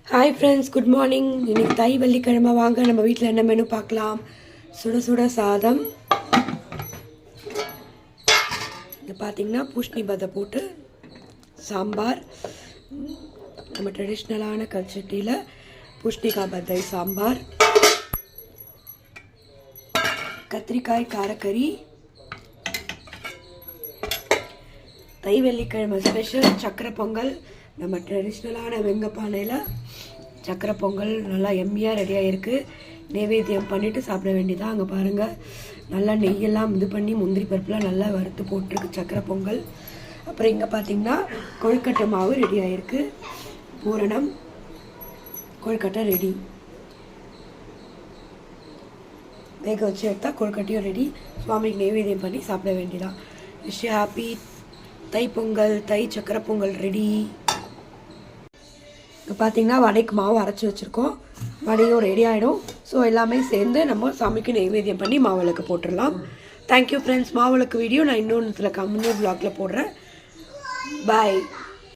Hi friends, good morning. இன்னைக்கு தை வெள்ளிக்கிழமை. வாங்க நம்ம வீட்டில் என்ன மெனு பார்க்கலாம். சுட சுட சாதம், இது பார்த்திங்கன்னா பூஷ்ணி பதை போட்டு சாம்பார். நம்ம ட்ரெடிஷ்னலான கல்ச்சட்டியில் பூஷ்ணிக்காய் பதை சாம்பார், கத்திரிக்காய் காரக்கறி, தை வெள்ளிக்கிழமை ஸ்பெஷல் சக்கரை பொங்கல். நம்ம ட்ரெடிஷ்னலான வெங்கப்பானையில் சக்கரை பொங்கல் நல்லா எம்மியாக ரெடியாக இருக்குது. நைவேத்தியம் பண்ணிவிட்டு சாப்பிட வேண்டியதான். அங்கே பாருங்கள், நல்லா நெய்யெல்லாம் இது பண்ணி முந்திரி பருப்புலாம் நல்லா வறுத்து போட்டிருக்கு சக்கரை பொங்கல். அப்புறம் இங்கே பார்த்திங்கன்னா கொழுக்கட்டை மாவு ரெடி ஆகிருக்கு. பூரணம் கொழுக்கட்டை ரெடி, வேக வச்சு எடுத்தால் கொழுக்கட்டையும் ரெடி. சுவாமிக்கு நைவேத்தியம் பண்ணி சாப்பிட வேண்டியதான். Wish happy Thai Pongal. தை சக்கரை பொங்கல் ரெடி. இப்போ பார்த்திங்கன்னா வடைக்கு மாவு அரைச்சி வச்சுருக்கோம். வடையும் ரெடி ஆகிடும். ஸோ எல்லாமே சேர்ந்து நம்ம சாமிக்கு நைவேத்தியம் பண்ணி மாவிளக்கு போட்டுடலாம். Thank you friends. மாவிளக்கு வீடியோ நான் இன்னொன்று வ்ளாகில் போடுறேன். பாய்.